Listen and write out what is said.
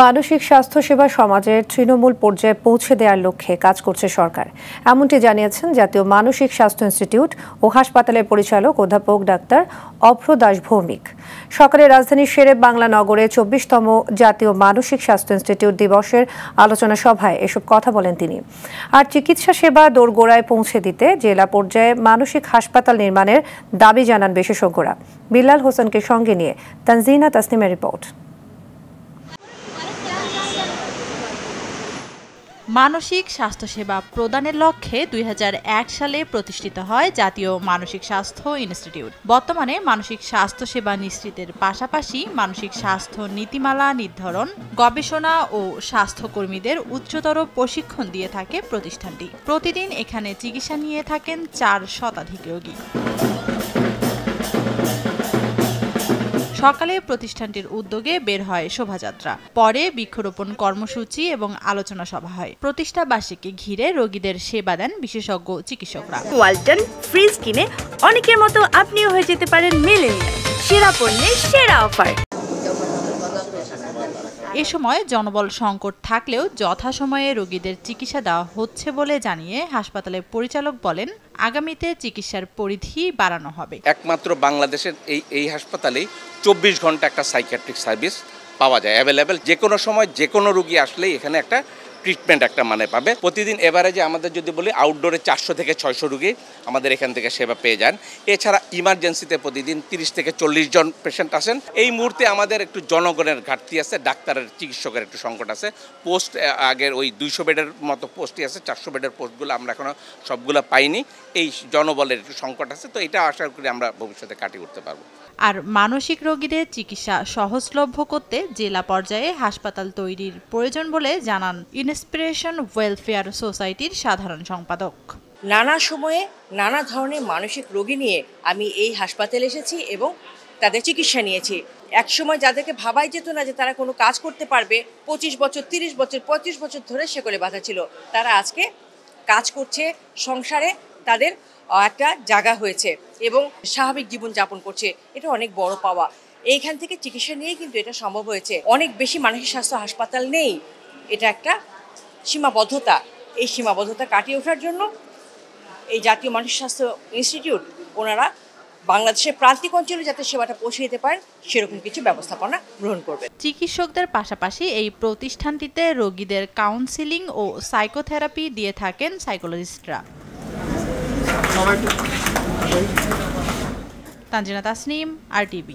মানসিক স্বাস্থ্যসেবা সমাজের তৃণমূল পর্যায়ে পৌঁছে দেওয়ার লক্ষ্যে কাজ করছে সরকার, এমনটি জানিয়েছেন জাতীয় মানসিক স্বাস্থ্য ইনস্টিটিউট ও হাসপাতালের পরিচালক অধ্যাপক ডাক্তার অভ্র দাস ভৌমিক। সকালে রাজধানীর শেরে বাংলা নগরে ২৪তম জাতীয় মানসিক স্বাস্থ্য ইনস্টিটিউট দিবসের আলোচনা সভায় এসব কথা বলেন তিনি। আর চিকিৎসা সেবা দোরগোড়ায় পৌঁছে দিতে জেলা পর্যায়ে মানসিক হাসপাতাল নির্মাণের দাবি জানান বিশেষজ্ঞরা। বিল্লাল হোসেনকে সঙ্গে নিয়ে তানজিনা তাসনিমের রিপোর্ট। মানসিক স্বাস্থ্যসেবা প্রদানের লক্ষ্যে ২০০১ সালে প্রতিষ্ঠিত হয় জাতীয় মানসিক স্বাস্থ্য ইনস্টিটিউট। বর্তমানে মানসিক স্বাস্থ্যসেবা নিশ্চিতের পাশাপাশি মানসিক স্বাস্থ্য নীতিমালা নির্ধারণ, গবেষণা ও স্বাস্থ্যকর্মীদের উচ্চতর প্রশিক্ষণ দিয়ে থাকে প্রতিষ্ঠানটি। প্রতিদিন এখানে চিকিৎসা নিয়ে থাকেন ৪ শতাধিক রোগী। সকালে প্রতিষ্ঠানটির উদ্যোগে বের হয় শোভাযাত্রা, পরে বৃক্ষরোপণ কর্মসূচি এবং আলোচনা সভা হয়। প্রতিষ্ঠা বার্ষিকী ঘিরে রোগীদের সেবা দেন বিশেষজ্ঞ চিকিৎসকরা। ওয়ালটন ফ্রিজ কিনে অনেকের মতো আপনিও হয়ে যেতে পারেন মিলেনিয়াল, সেরা পণ্যের সেরা অফার। এ সময় জনবল সংকট থাকলেও যথাসময়ে রোগীদের চিকিৎসা দেওয়া হচ্ছে বলে জানিয়ে হাসপাতালের পরিচালক বলেন, আগামীতে চিকিৎসার পরিধি বাড়ানো হবে। একমাত্র বাংলাদেশের এই হাসপাতালেই ২৪ ঘন্টা একটা সাইকিয়াট্রিক সার্ভিস পাওয়া যায়, অ্যাভেলেবেল। যে কোনো সময় যে কোনো রোগী আসলেই এখানে একটা ট্রিটমেন্ট পাবে। প্রতিদিন এভারেজে আমাদের যদি বলি আউটডোরে ৪০০ থেকে ৬০০ রোগী আমাদের এখান থেকে সেবা পেয়ে যান। এছাড়া ইমার্জেন্সিতে প্রতিদিন ৩০ থেকে ৪০ জন পেশেন্ট আসেন। এই মুহূর্তে আমাদের একটু জনগণের ঘাটতি আছে, ডাক্তারের চিকিৎসকের একটু সংকট আছে। পোস্ট আগের ওই ২০০ বেডের মতো পোস্টই আছে, ৪০০ বেডের পোস্টগুলো আমরা এখনো সবগুলো পাইনি। এই জনবলের একটু সংকট আছে, তো এটা আশা করি আমরা ভবিষ্যতে কাটিয়ে উঠতে পারবো। আর মানসিক রোগীদের চিকিৎসা সহজলভ্য করতে জেলা পর্যায়ে হাসপাতাল তৈরির প্রয়োজন বলে জানান ইন্সপিরেশন ওয়েলফেয়ার সোসাইটির সাধারণ সম্পাদক। নানা সময়ে নানা ধরনের মানসিক রোগী নিয়ে আমি এই হাসপাতালে এসেছি এবং তাদের চিকিৎসা নিয়েছি। একসময় যাদেরকে ভাবাই যেত না যে তারা কোনো কাজ করতে পারবে, ২৫ বছর ৩০ বছর ৩৫ বছর ধরে শেকলে বাঁধা ছিল, তারা আজকে কাজ করছে, সংসারে তাদের একটা জায়গা হয়েছে এবং স্বাভাবিক জীবন যাপন করছে। এটা অনেক বড় পাওয়া। এইখান থেকে চিকিৎসা নিয়েই কিন্তু এটা সম্ভব হয়েছে। অনেক বেশি মানসিক স্বাস্থ্য হাসপাতাল নেই, এটা একটা সীমাবদ্ধতা। এই সীমাবদ্ধতা কাটিয়ে ওঠার জন্য এই জাতীয় মানসিক স্বাস্থ্য ইনস্টিটিউট ওনারা বাংলাদেশের প্রান্তিক অঞ্চলে যাতে সেবাটা পৌঁছে দিতে পারেন সেরকম কিছু ব্যবস্থাপনা গ্রহণ করবে। চিকিৎসকদের পাশাপাশি এই প্রতিষ্ঠানটিতে রোগীদের কাউন্সিলিং ও সাইকোথেরাপি দিয়ে থাকেন সাইকোলজিস্টরা। তানজিনা তাসনিম, RTV।